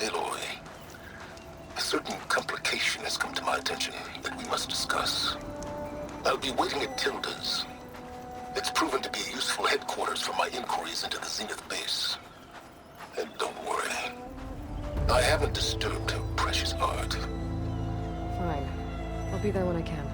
Aloy, a certain complication has come to my attention that we must discuss. I'll be waiting at Tilda's. It's proven to be a useful headquarters for my inquiries into the Zenith base. And don't worry, I haven't disturbed her precious art. Fine. I'll be there when I can.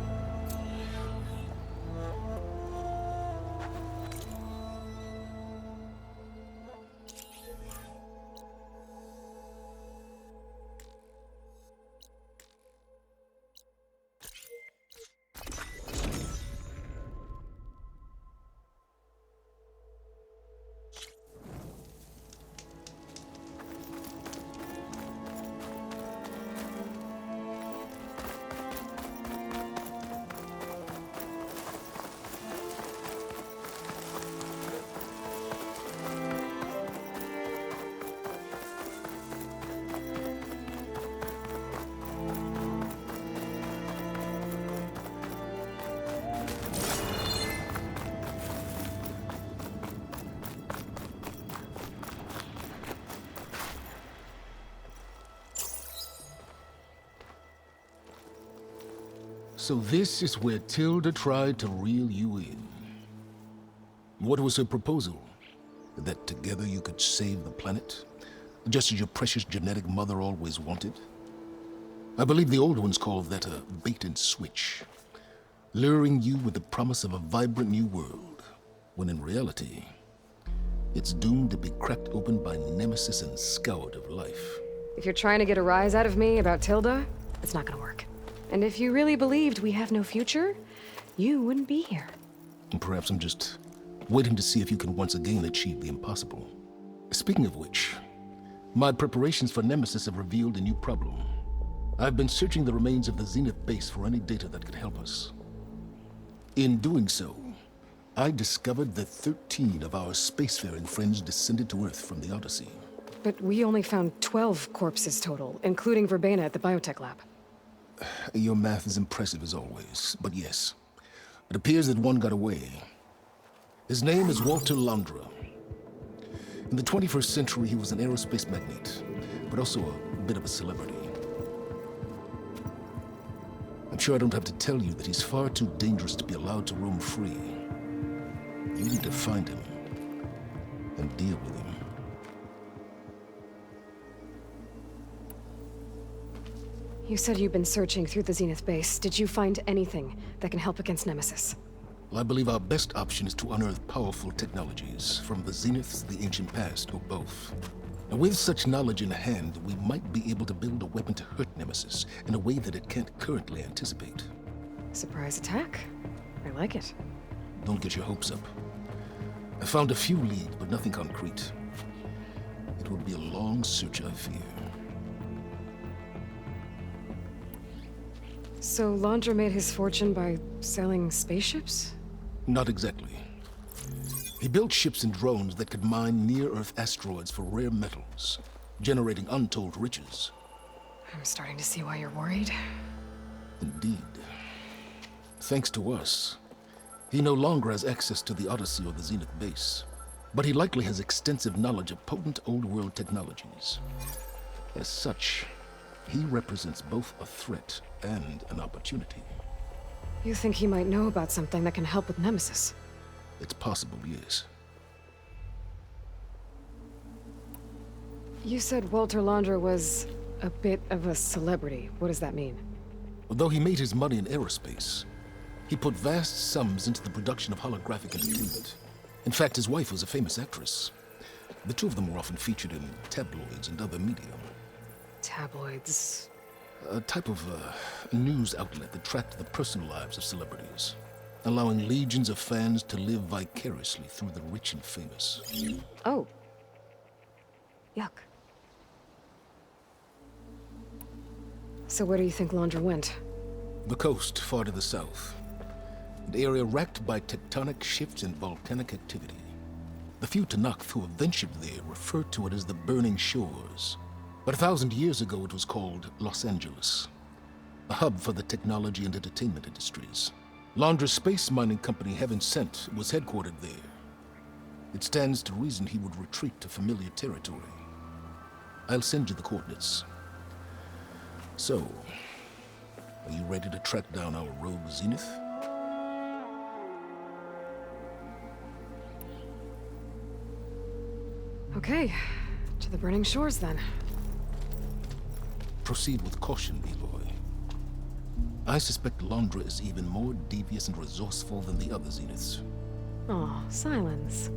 So this is where Tilda tried to reel you in. What was her proposal? That together you could save the planet? Just as your precious genetic mother always wanted? I believe the old ones called that a bait and switch. Luring you with the promise of a vibrant new world, when in reality, it's doomed to be cracked open by nemesis and scoured of life. If you're trying to get a rise out of me about Tilda, it's not gonna work. And if you really believed we have no future, you wouldn't be here. And perhaps I'm just waiting to see if you can once again achieve the impossible. Speaking of which, my preparations for Nemesis have revealed a new problem. I've been searching the remains of the Zenith base for any data that could help us. In doing so, I discovered that 13 of our spacefaring friends descended to Earth from the Odyssey. But we only found 12 corpses total, including Verbena at the biotech lab. Your math is impressive as always, but yes, it appears that one got away. His name is Walter Landra. In the 21st century, he was an aerospace magnate, but also a bit of a celebrity. I'm sure I don't have to tell you that he's far too dangerous to be allowed to roam free. You need to find him and deal with him. You said you've been searching through the Zenith base. Did you find anything that can help against Nemesis? Well, I believe our best option is to unearth powerful technologies, from the Zeniths, the ancient past, or both. And with such knowledge in hand, we might be able to build a weapon to hurt Nemesis in a way that it can't currently anticipate. Surprise attack? I like it. Don't get your hopes up. I found a few leads, but nothing concrete. It will be a long search, I fear. So Landra made his fortune by selling spaceships? Not exactly. He built ships and drones that could mine near-Earth asteroids for rare metals, generating untold riches. I'm starting to see why you're worried. Indeed. Thanks to us, he no longer has access to the Odyssey or the Zenith base, but he likely has extensive knowledge of potent old-world technologies. As such, he represents both a threat and an opportunity. You think he might know about something that can help with Nemesis? It's possible, yes. You said Walter Landra was a bit of a celebrity. What does that mean? Although he made his money in aerospace, he put vast sums into the production of holographic entertainment. In fact, his wife was a famous actress. The two of them were often featured in tabloids and other media. Tabloids? A type of news outlet that tracked the personal lives of celebrities, allowing legions of fans to live vicariously through the rich and famous. Oh. Yuck. So where do you think Landra went? The coast far to the south. An area wrecked by tectonic shifts and volcanic activity. The few Tanakh who have ventured there refer to it as the Burning Shores. But 1,000 years ago it was called Los Angeles, a hub for the technology and entertainment industries. Londra's space mining company Heaven Sent was headquartered there. It stands to reason he would retreat to familiar territory. I'll send you the coordinates. So, are you ready to track down our rogue Zenith? Okay, to the Burning Shores then. Proceed with caution, Aloy. I suspect Londra is even more devious and resourceful than the other Zeniths. Aw, Silence.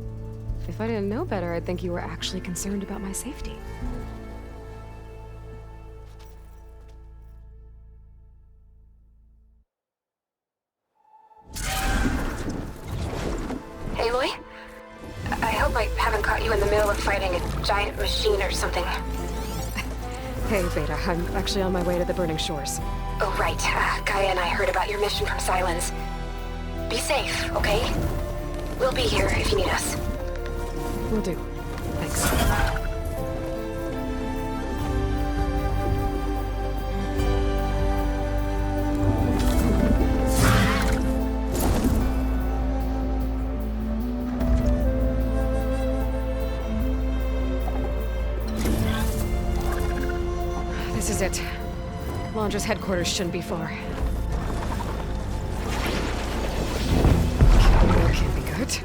If I didn't know better, I'd think you were actually concerned about my safety. Aloy? I hope I haven't caught you in the middle of fighting a giant machine or something. Hey, Beta, I'm actually on my way to the Burning Shores. Oh, right. Gaia and I heard about your mission from Silence. Be safe, okay? We'll be here if you need us. Will do. Thanks. This is it. Londra's headquarters shouldn't be far. That can't be good.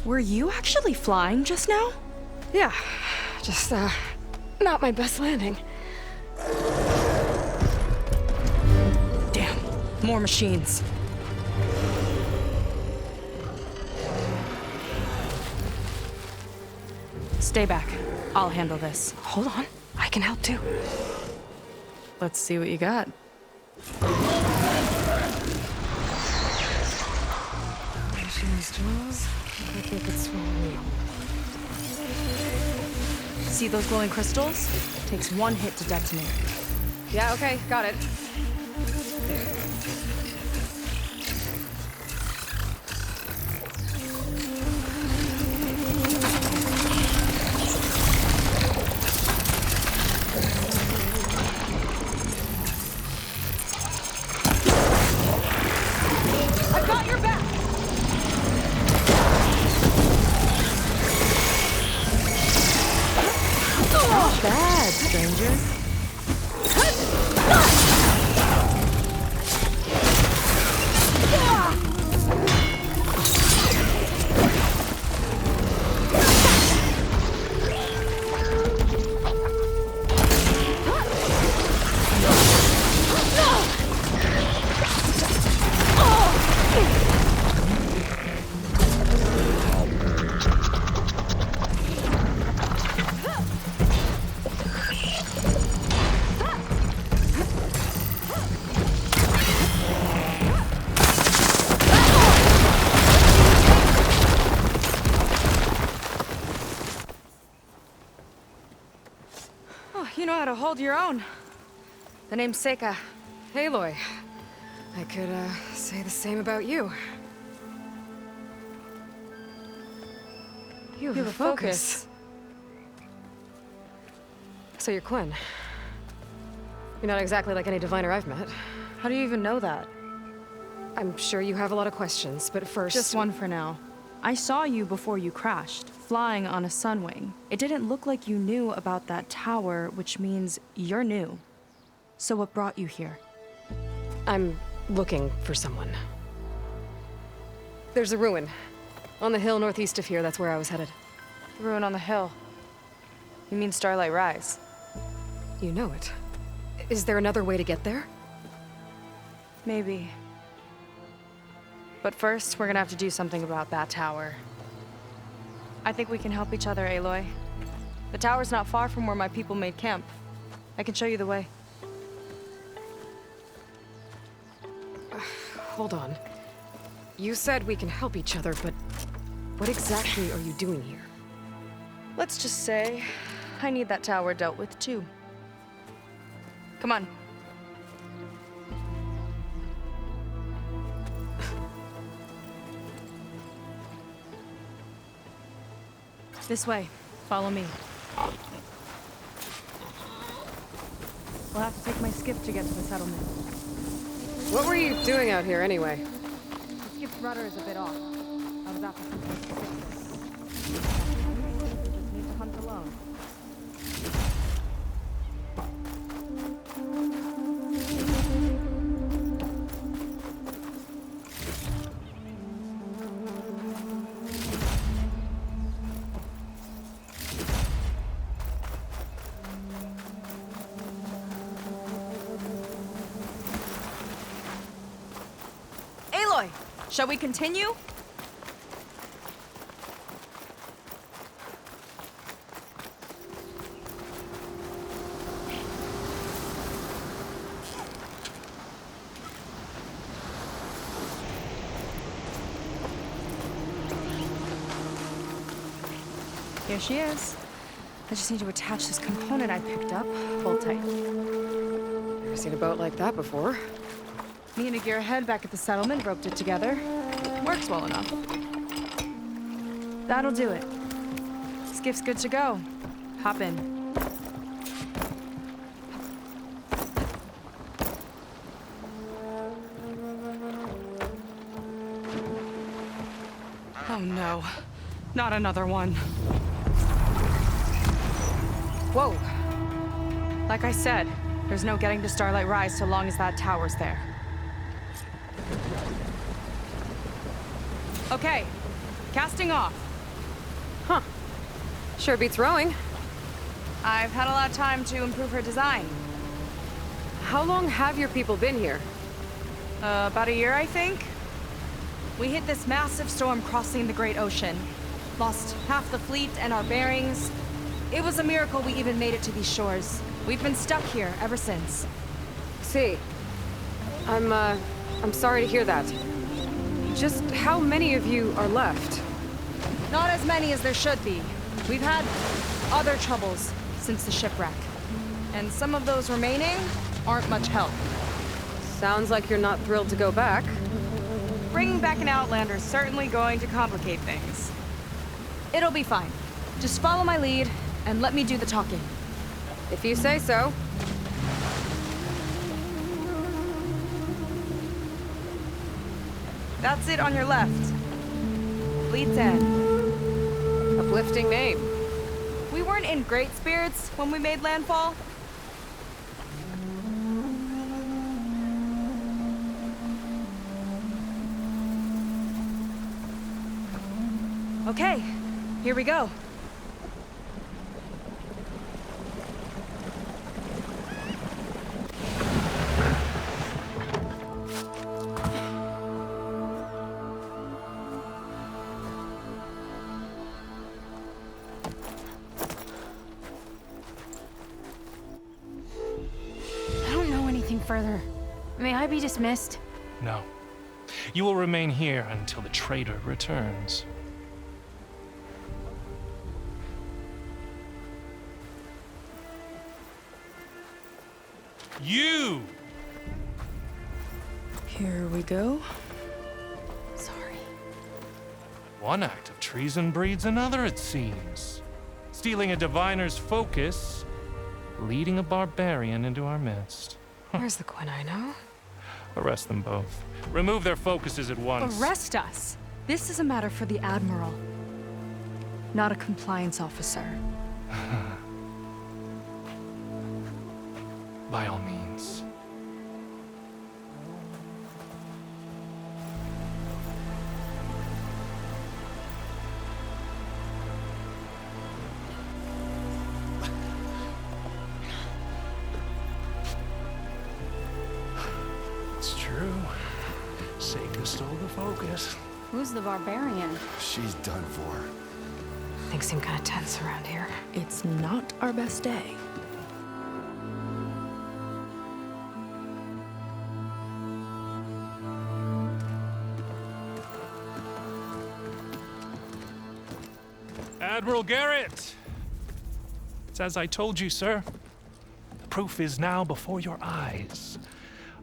Were you actually flying just now? Yeah, just, not my best landing. Damn, more machines. Stay back. I'll handle this. Hold on, I can help too. Let's see what you got. Machines draws. I think it's swallowing. See those glowing crystals? Takes one hit to detonate. Yeah, okay, got it. I've got your back! Not bad, stranger. You know how to hold your own. The name's Seika. Aloy. I could, say the same about you. You have a focus. So you're Quinn. You're not exactly like any diviner I've met. How do you even know that? I'm sure you have a lot of questions, but first... Just one for now. I saw you before you crashed, flying on a sunwing. It didn't look like you knew about that tower, which means you're new. So what brought you here? I'm looking for someone. There's a ruin. On the hill northeast of here, that's where I was headed. Ruin on the hill. You mean Starlight Rise? You know it. Is there another way to get there? Maybe. But first, we're gonna have to do something about that tower. I think we can help each other, Aloy. The tower's not far from where my people made camp. I can show you the way. Hold on. You said we can help each other, but what exactly are you doing here? Let's just say, I need that tower dealt with too. Come on. This way. Follow me. We'll have to take my skiff to get to the settlement. What were you doing out here anyway? The skiff's rudder is a bit off. I was after something to fix it. You just need to hunt alone. Aloy, shall we continue? Here she is. I just need to attach this component I picked up. Hold tight. Never seen a boat like that before. Me and a gearhead back at the settlement roped it together. Works well enough. That'll do it. Skiff's good to go. Hop in. Oh no. Not another one. Whoa. Like I said, there's no getting to Starlight Rise so long as that tower's there. Okay, casting off. Huh. Sure beats rowing. I've had a lot of time to improve her design. How long have your people been here? About a year, I think. We hit this massive storm crossing the Great Ocean. Lost half the fleet and our bearings. It was a miracle we even made it to these shores. We've been stuck here ever since. See, I'm sorry to hear that. Just how many of you are left? Not as many as there should be. We've had other troubles since the shipwreck. And some of those remaining aren't much help. Sounds like you're not thrilled to go back. Bringing back an Outlander is certainly going to complicate things. It'll be fine. Just follow my lead and let me do the talking. If you say so. That's it on your left. Fleet's End. Uplifting name. We weren't in great spirits when we made landfall. Okay, here we go. I don't know anything further. May I be dismissed? No. You will remain here until the traitor returns. You! Here we go. Sorry. One act of treason breeds another, it seems. Stealing a diviner's focus, leading a barbarian into our midst. Where's the Quinn I know? Arrest them both. Remove their focuses at once. Arrest us. This is a matter for the Admiral, not a compliance officer. By all means. Seika stole the focus. Who's the barbarian? She's done for. Things seem kind of tense around here. It's not our best day. Admiral Garrett! It's as I told you, sir. The proof is now before your eyes.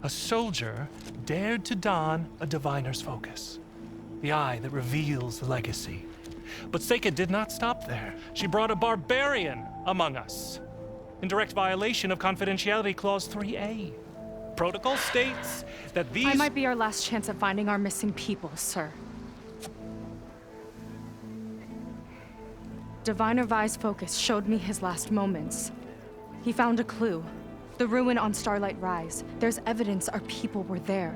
A soldier dared to don a diviner's focus, the eye that reveals the legacy. But Seika did not stop there. She brought a barbarian among us, in direct violation of Confidentiality Clause 3A. Protocol states that these— I might be our last chance at finding our missing people, sir. Diviner Vi's focus showed me his last moments. He found a clue. The ruin on Starlight Rise. There's evidence our people were there.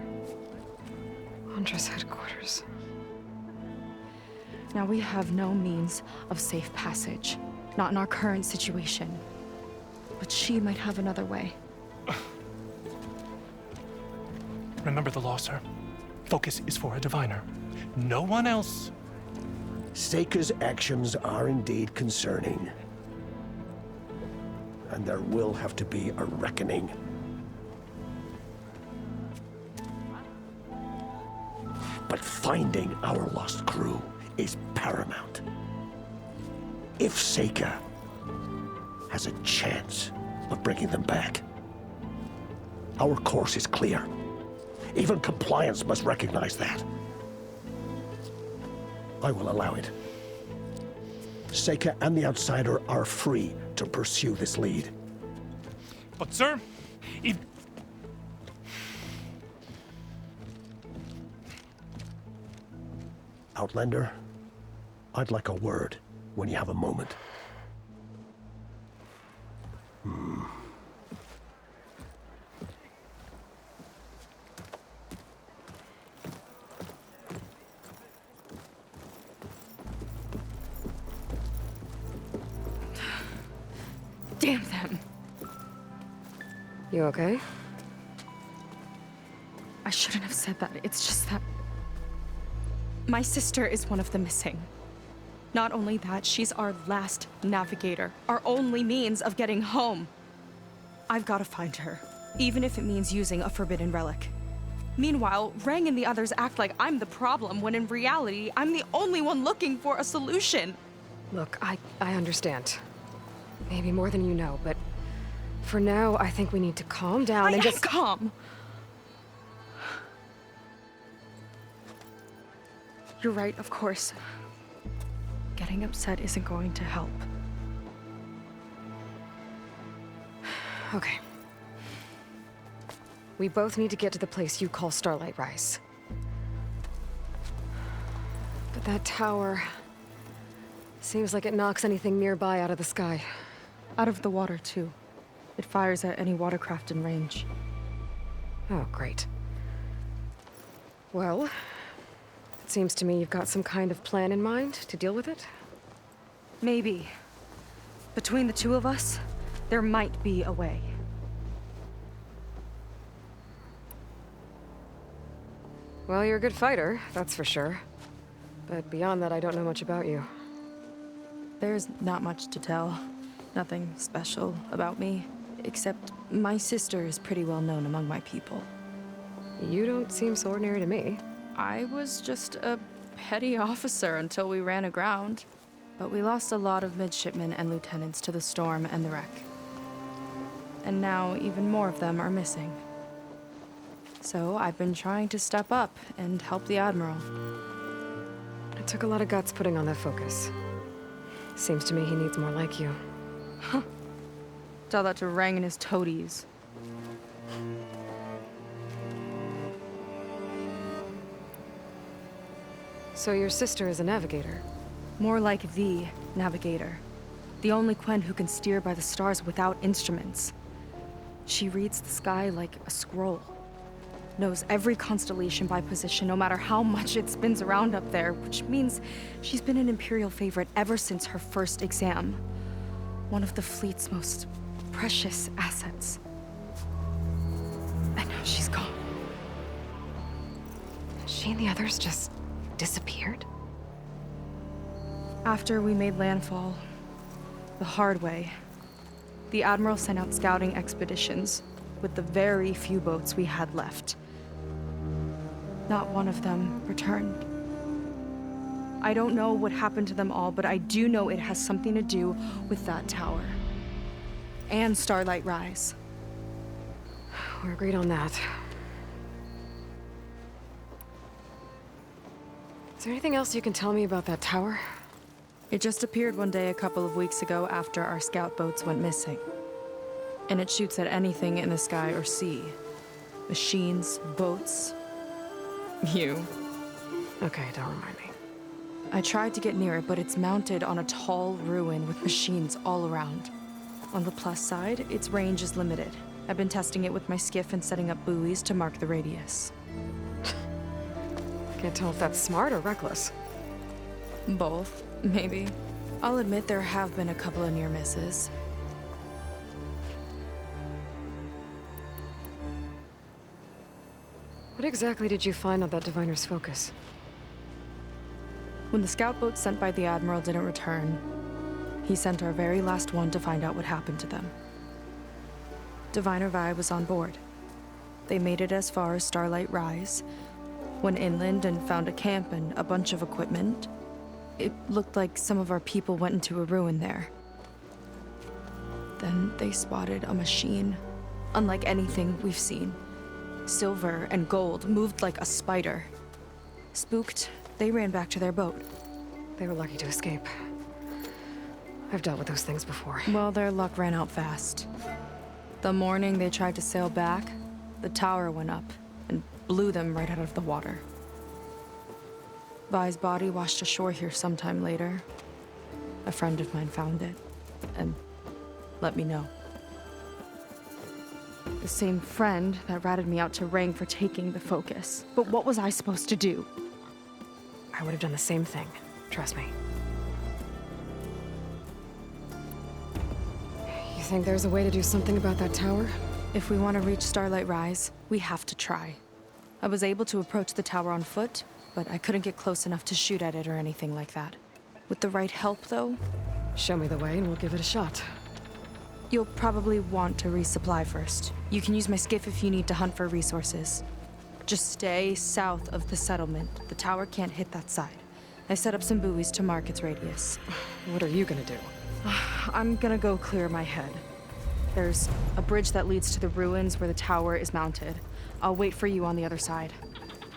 Huntress headquarters. Now we have no means of safe passage. Not in our current situation. But she might have another way. Remember the law, sir. Focus is for a diviner. No one else. Seika's actions are indeed concerning. And there will have to be a reckoning. But finding our lost crew is paramount. If Seika has a chance of bringing them back, our course is clear. Even compliance must recognize that. I will allow it. Seika and the Outsider are free to pursue this lead. But, sir, if... Outlander, I'd like a word when you have a moment. Damn them. You okay? I shouldn't have said that. It's just that my sister is one of the missing. Not only that, she's our last navigator, our only means of getting home. I've got to find her, even if it means using a forbidden relic. Meanwhile, Rang and the others act like I'm the problem, when in reality, I'm the only one looking for a solution. Look, I understand. Maybe more than you know, but for now, I think we need to calm down and just— calm. You're right, of course. Getting upset isn't going to help. Okay. We both need to get to the place you call Starlight Rise. But that tower seems like it knocks anything nearby out of the sky. Out of the water, too. It fires at any watercraft in range. Oh, great. Well, it seems to me you've got some kind of plan in mind to deal with it. Maybe. Between the two of us, there might be a way. Well, you're a good fighter, that's for sure. But beyond that, I don't know much about you. There's not much to tell. Nothing special about me, except my sister is pretty well known among my people. You don't seem so ordinary to me. I was just a petty officer until we ran aground. But we lost a lot of midshipmen and lieutenants to the storm and the wreck. And now even more of them are missing. So I've been trying to step up and help the Admiral. It took a lot of guts putting on that focus. Seems to me he needs more like you. Huh. Tell that to Rang and his toadies. So your sister is a navigator? More like the navigator. The only Quen who can steer by the stars without instruments. She reads the sky like a scroll. Knows every constellation by position, no matter how much it spins around up there, which means she's been an Imperial favorite ever since her first exam. One of the fleet's most precious assets. And now she's gone. she and the others just disappeared? After we made landfall, the hard way, the Admiral sent out scouting expeditions with the very few boats we had left. Not one of them returned. I don't know what happened to them all, but I do know it has something to do with that tower. And Starlight Rise. We're agreed on that. Is there anything else you can tell me about that tower? It just appeared one day a couple of weeks ago after our scout boats went missing. And it shoots at anything in the sky or sea. Machines, boats, you. Okay, don't remind me. I tried to get near it, but it's mounted on a tall ruin with machines all around. On the plus side, its range is limited. I've been testing it with my skiff and setting up buoys to mark the radius. Can't tell if that's smart or reckless. Both, maybe. I'll admit there have been a couple of near misses. What exactly did you find on that diviner's focus? When the scout boat sent by the Admiral didn't return, he sent our very last one to find out what happened to them. Diviner Vi was on board. They made it as far as Starlight Rise, went inland and found a camp and a bunch of equipment. It looked like some of our people went into a ruin there. Then they spotted a machine, unlike anything we've seen. Silver and gold, moved like a spider. Spooked, they ran back to their boat. They were lucky to escape. I've dealt with those things before. Well, their luck ran out fast. The morning they tried to sail back, the tower went up and blew them right out of the water. Vi's body washed ashore here sometime later. A friend of mine found it and let me know. The same friend that ratted me out to Rang for taking the focus. But what was I supposed to do? I would have done the same thing. Trust me. You think there's a way to do something about that tower? If we want to reach Starlight Rise, we have to try. I was able to approach the tower on foot, but I couldn't get close enough to shoot at it or anything like that. With the right help, though, Show me the way and we'll give it a shot. you'll probably want to resupply first. You can use my skiff if you need to hunt for resources. Just stay south of the settlement. The tower can't hit that side. I set up some buoys to mark its radius. What are you gonna do? I'm gonna go clear my head. There's a bridge that leads to the ruins where the tower is mounted. I'll wait for you on the other side.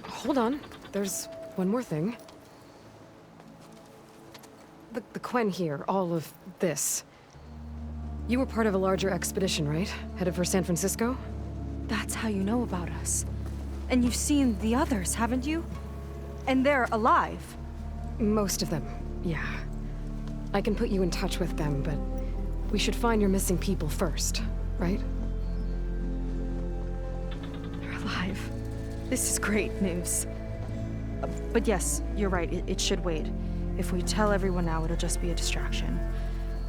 Hold on. There's one more thing. The Quen here, all of this. You were part of a larger expedition, right? Headed for San Francisco? That's how you know about us. And you've seen the others, haven't you? And they're alive. Most of them, yeah. I can put you in touch with them, but we should find your missing people first, right? They're alive. This is great news. But yes, you're right, it should wait. If we tell everyone now, it'll just be a distraction.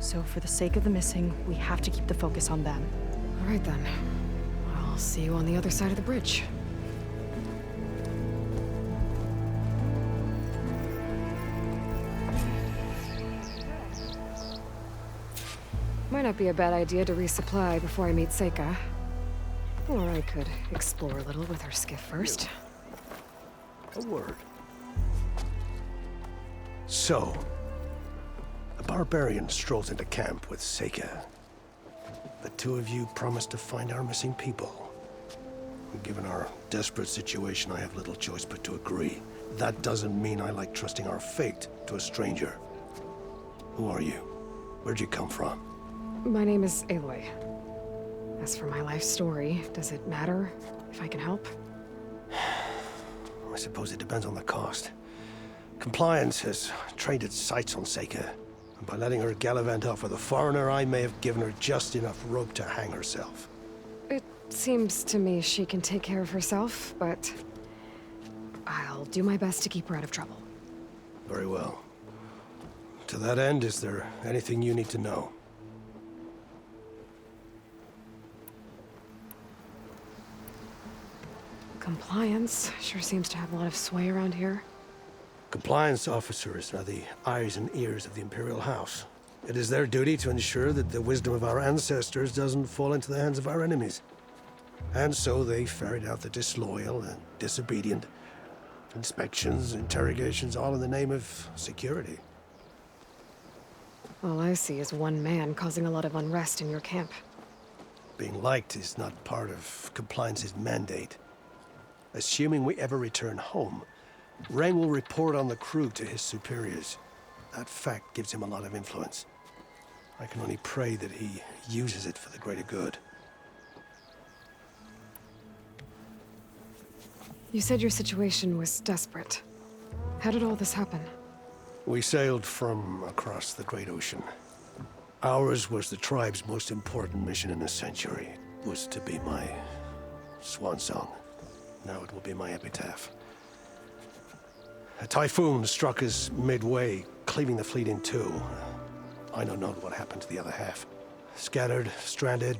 So for the sake of the missing, we have to keep the focus on them. All right then. I'll see you on the other side of the bridge. Might not be a bad idea to resupply before I meet Seika. Or I could explore a little with her skiff first. A word. So, a barbarian strolls into camp with Seika. The two of you promised to find our missing people. Given our desperate situation, I have little choice but to agree. That doesn't mean I like trusting our fate to a stranger. Who are you? Where'd you come from? My name is Aloy. As for my life story, does it matter if I can help? I suppose it depends on the cost. Compliance has trained its sights on Seika, and by letting her gallivant off with a foreigner, I may have given her just enough rope to hang herself. It seems to me she can take care of herself, but I'll do my best to keep her out of trouble. Very well. To that end, is there anything you need to know? Compliance sure seems to have a lot of sway around here. Compliance officers are the eyes and ears of the Imperial House. It is their duty to ensure that the wisdom of our ancestors doesn't fall into the hands of our enemies. And so they ferret out the disloyal and disobedient. Inspections, interrogations, all in the name of security. All I see is one man causing a lot of unrest in your camp. Being liked is not part of Compliance's mandate. Assuming we ever return home, Rang will report on the crew to his superiors. That fact gives him a lot of influence. I can only pray that he uses it for the greater good. You said your situation was desperate. How did all this happen? We sailed from across the Great Ocean. Ours was the tribe's most important mission in a century. It was to be my swan song. Now it will be my epitaph. A typhoon struck us midway, cleaving the fleet in two. I know not what happened to the other half. Scattered, stranded,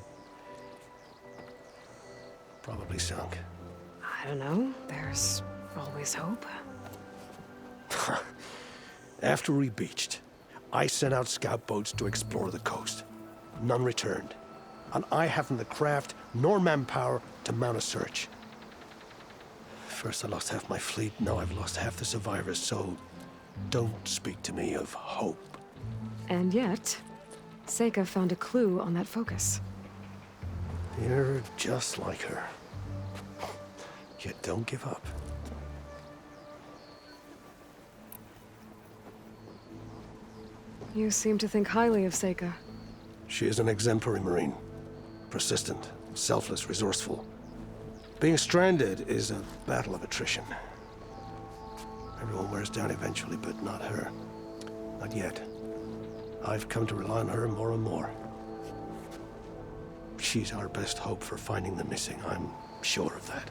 probably sunk. I don't know. There's always hope. After we beached, I sent out scout boats to explore the coast. None returned. And I haven't the craft nor manpower to mount a search. First I lost half my fleet, now I've lost half the survivors, so don't speak to me of hope. And yet, Seika found a clue on that focus. You're just like her. Yet don't give up. You seem to think highly of Seika. She is an exemplary Marine. Persistent, selfless, resourceful. Being stranded is a battle of attrition. Everyone wears down eventually, but not her. Not yet. I've come to rely on her more and more. She's our best hope for finding the missing, I'm sure of that.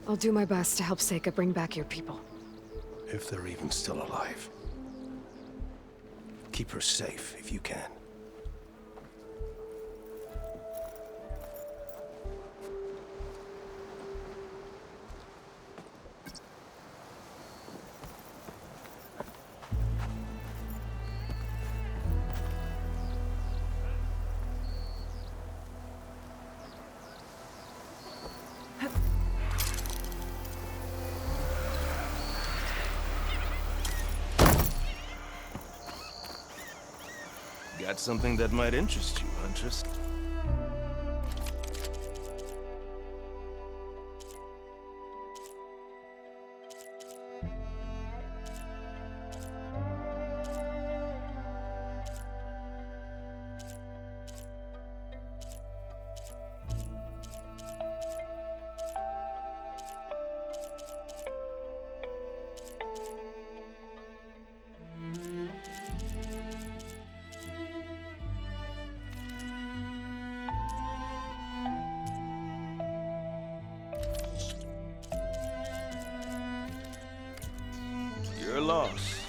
I'll do my best to help Seika bring back your people. If they're even still alive. Keep her safe if you can. Got something that might interest you, Huntress. Your loss.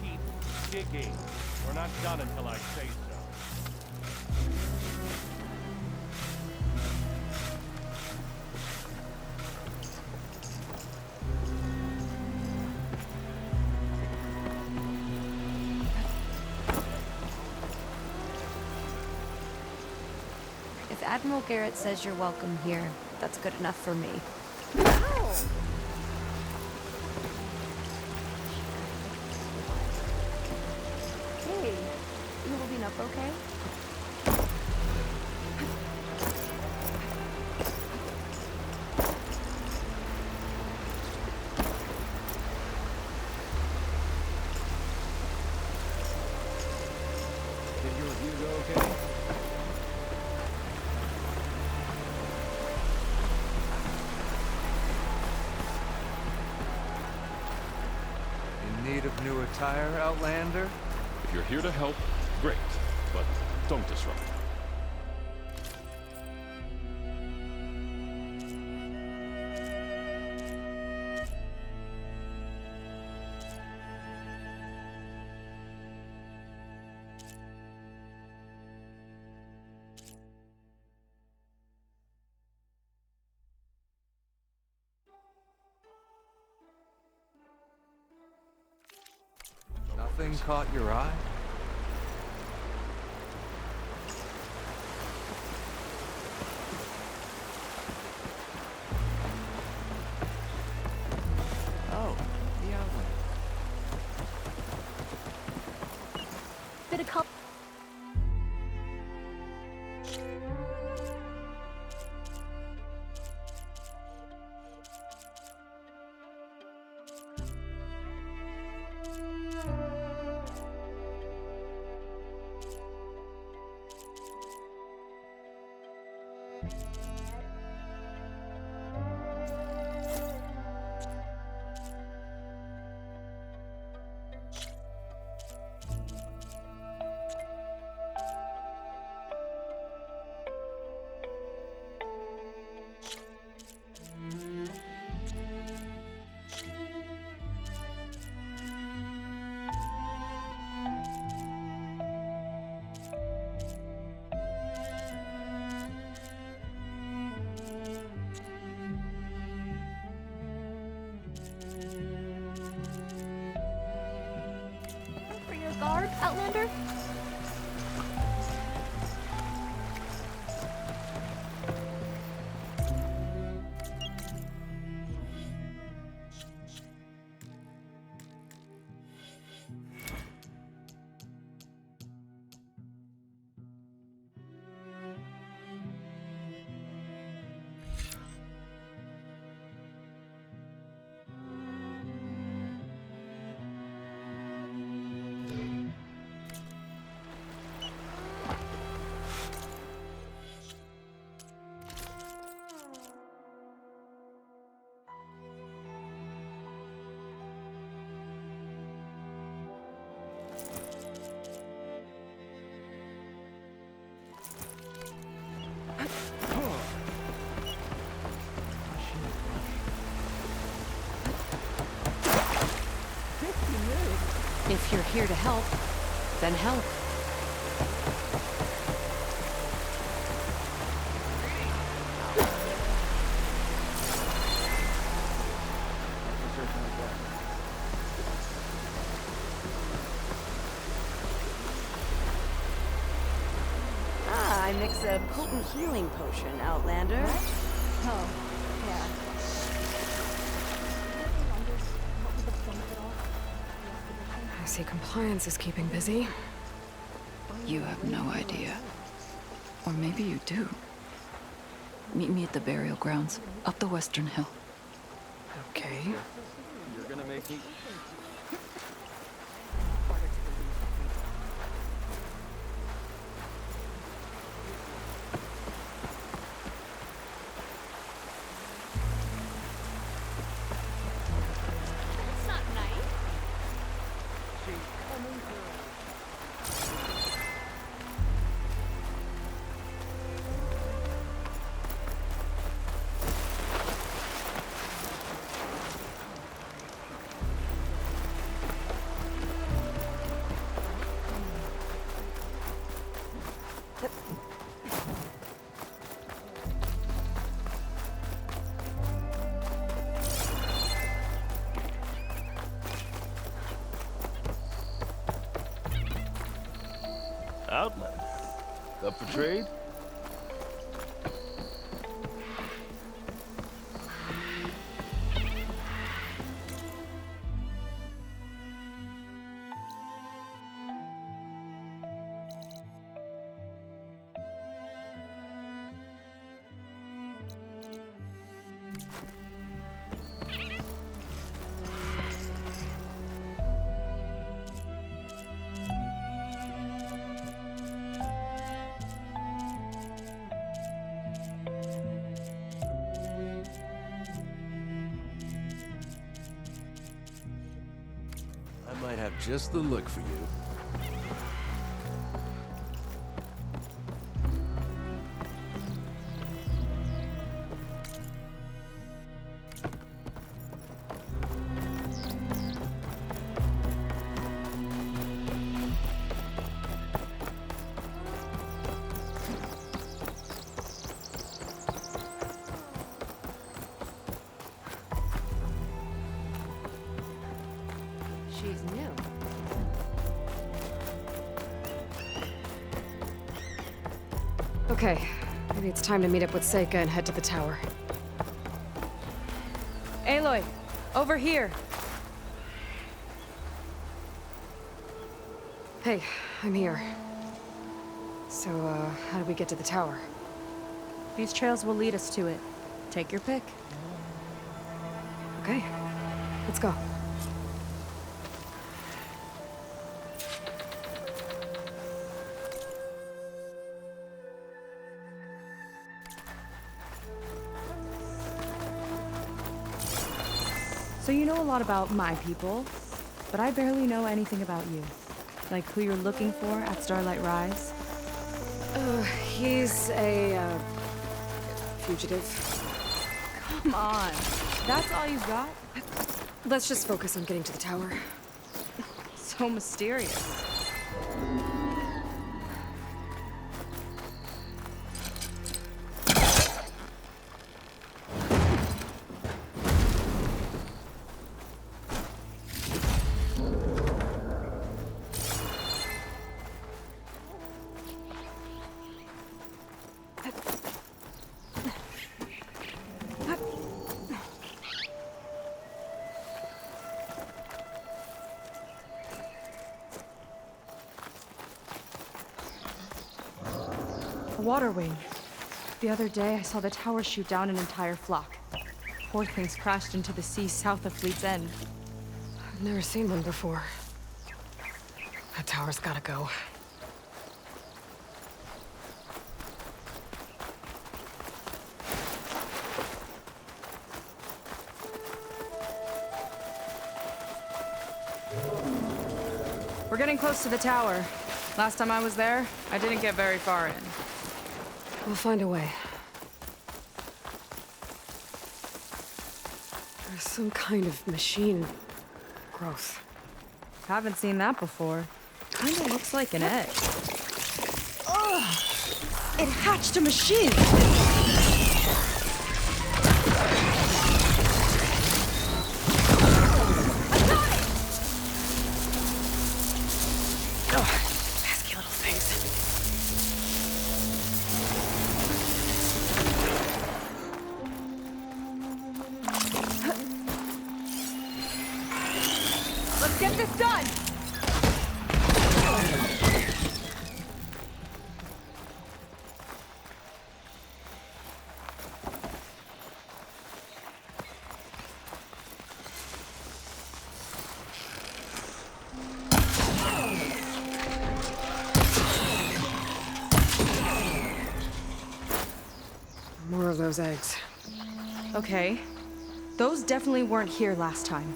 Keep digging. We're not done until I say so. If Admiral Garrett says you're welcome here, that's good enough for me. Hey, you holding up okay? Did your review go okay? need of new attire, Outlander? If you're here to help, great, but don't disrupt. Nothing caught your eye? Oh, the outlet. Bit of color. For your guard, Outlander? If you're here to help, then help. Ah, I mix a potent healing potion, Outlander. What? Oh, yeah. I see compliance is keeping busy. You have no idea. Or maybe you do. Meet me at the burial grounds, up the western hill. Okay. You're gonna make me... That's not nice. Outlander. Up for trade? Might have just the look for you. She's new. Okay, maybe it's time to meet up with Seika and head to the tower. Aloy, over here. Hey, I'm here. So, how do we get to the tower? These trails will lead us to it. Take your pick. Okay, let's go. So you know a lot about my people, but I barely know anything about you. Like who you're looking for at Starlight Rise? He's a, fugitive. Come on. That's all you got? Let's just focus on getting to the tower. So mysterious. A water wing. The other day, I saw the tower shoot down an entire flock. Poor things crashed into the sea south of Fleet's End. I've never seen one before. That tower's gotta go. We're getting close to the tower. Last time I was there, I didn't get very far in. We'll find a way. There's some kind of machine growth. Haven't seen that before. Kinda looks like an egg. Ugh! It hatched a machine! Let's get this done! More of those eggs. Okay. Those definitely weren't here last time.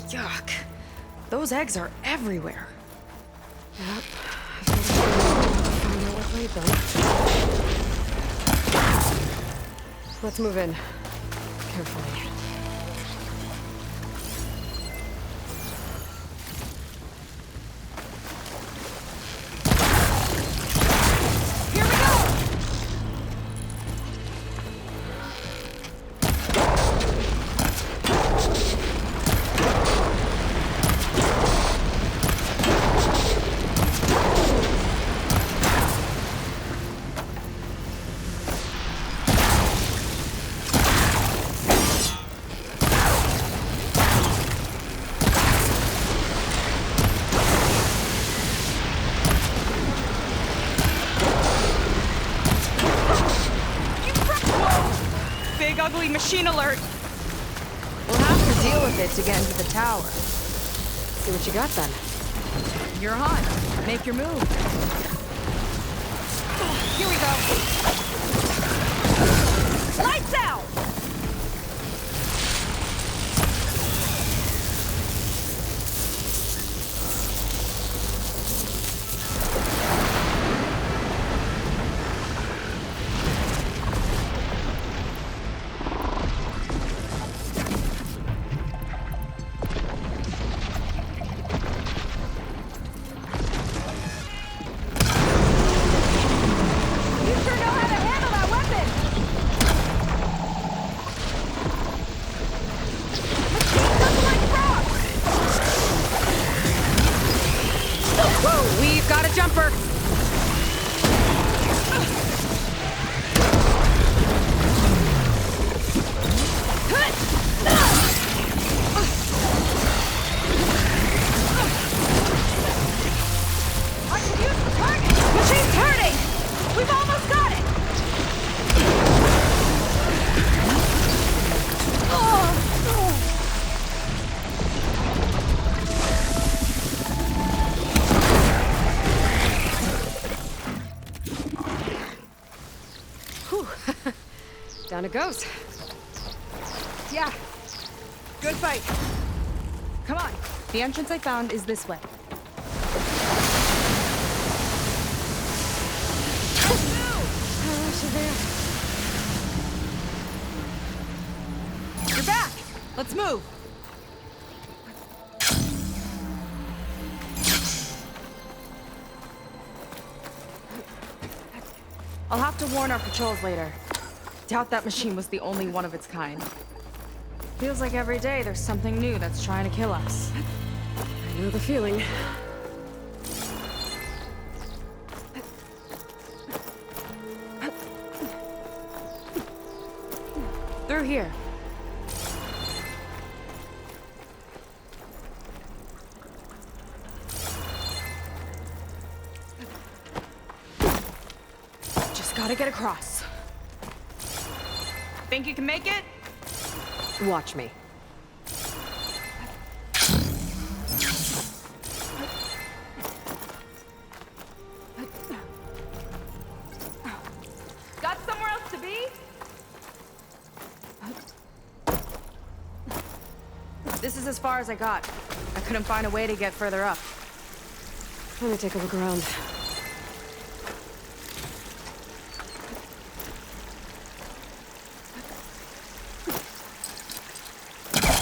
Yuck. Those eggs are everywhere. Yep. Find out what laid them. Let's move in. Carefully. Big ugly machine alert! deal with it to get into the tower. See what you got then. You're on. Make your move. Here we go. Lights out! We've got a jumper. I can use the target. Machine's turning. We've almost got it. Down it goes. Yeah. Good fight. Come on. The entrance I found is this way. You're back. Let's move. I'll have to warn our patrols later. Doubt that machine was the only one of its kind. Feels like every day there's something new that's trying to kill us. I know the feeling. Through here. Just gotta get across. Think you can make it? Watch me. Got somewhere else to be? This is as far as I got. I couldn't find a way to get further up. Let me take a look around.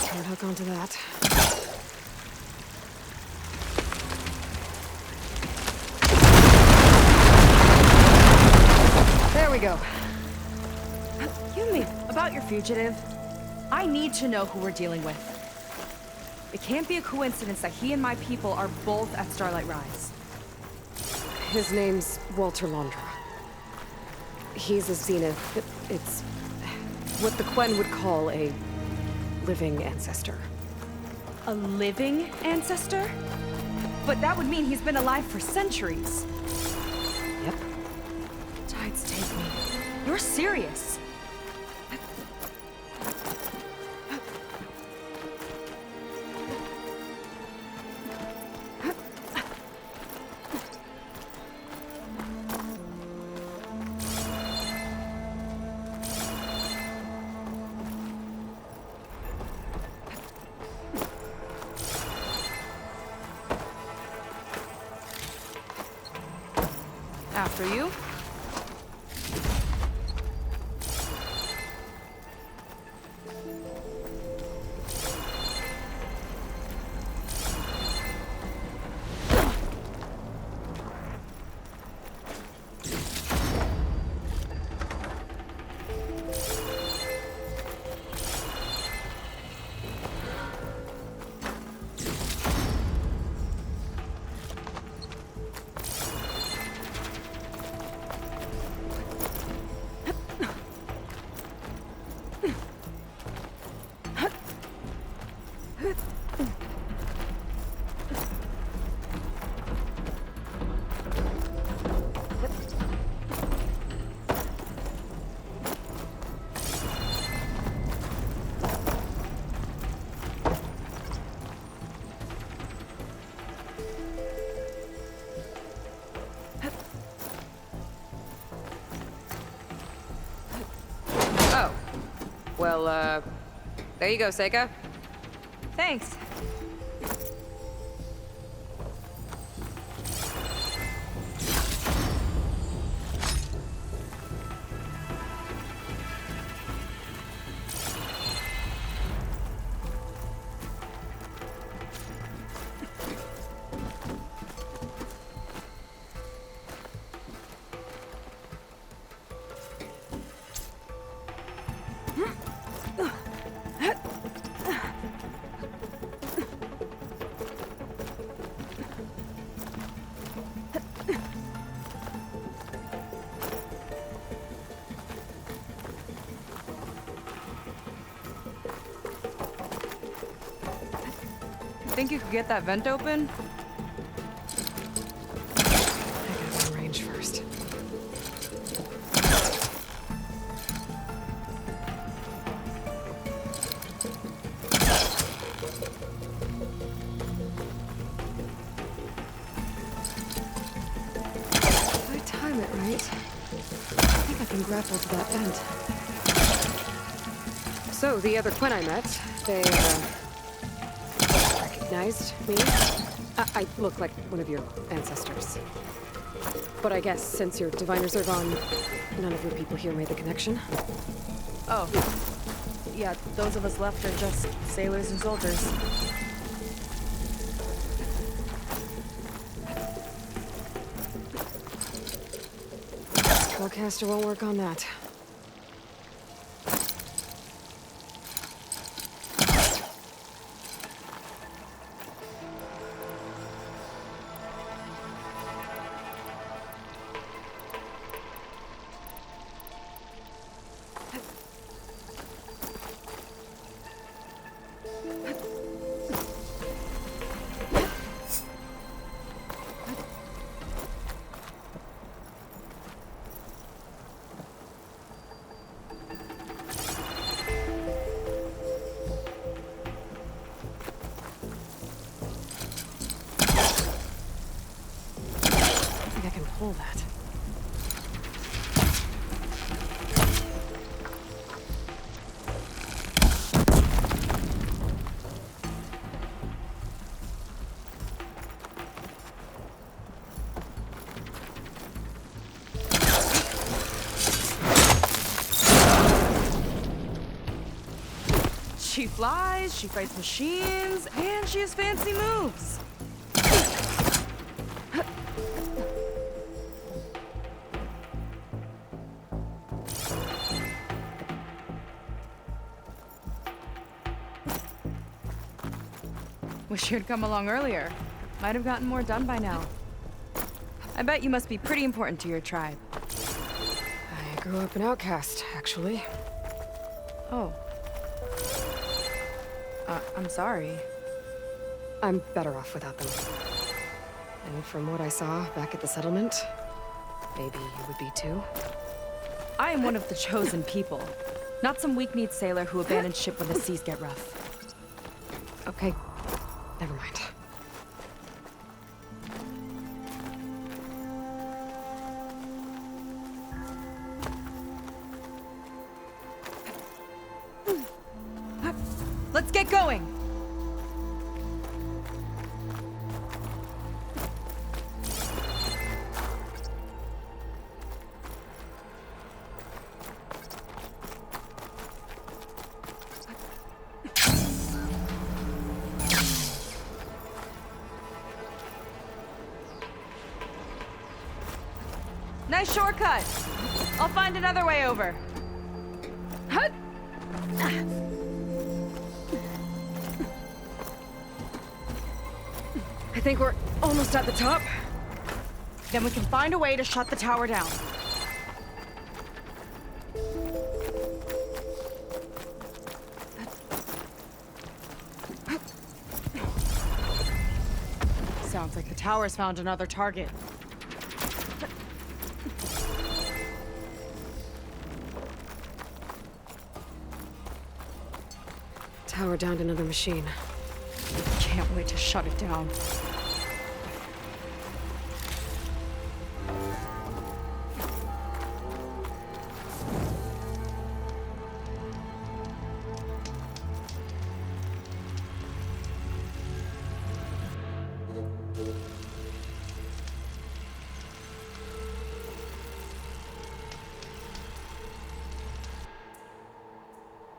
Can't hook onto that. There we go. Yumi, about your fugitive. I need to know who we're dealing with. It can't be a coincidence that he and my people are both at Starlight Rise. His name's Walter Londra. He's a Zenith. It's what the Quen would call a living ancestor. A living ancestor? But that would mean he's been alive for centuries. Yep. Tides take me. You're serious. After you. Well, there you go, Seika. Thanks. Think you could get that vent open? I gotta arrange first. If I time it right, I think I can grapple to that vent. So, the other Quen I met, they, recognized me? I look like one of your ancestors. But I guess since your diviners are gone, none of your people here made the connection? Oh. Yeah, those of us left are just sailors and soldiers. Spellcaster won't work on that. Pull that. She flies, she fights machines, and she has fancy moves. Wish you'd come along earlier. Might have gotten more done by now. I bet you must be pretty important to your tribe. I grew up an outcast, actually. Oh. I'm sorry. I'm better off without them. And from what I saw back at the settlement, maybe you would be too? I am one of the chosen people. Not some weak-kneed sailor who abandons ship when the seas get rough. Okay. Never mind. Let's get going! Nice shortcut. I'll find another way over. Hut. I think we're almost at the top. Then we can find a way to shut the tower down. Sounds like the tower's found another target. Tower downed another machine. Can't wait to shut it down.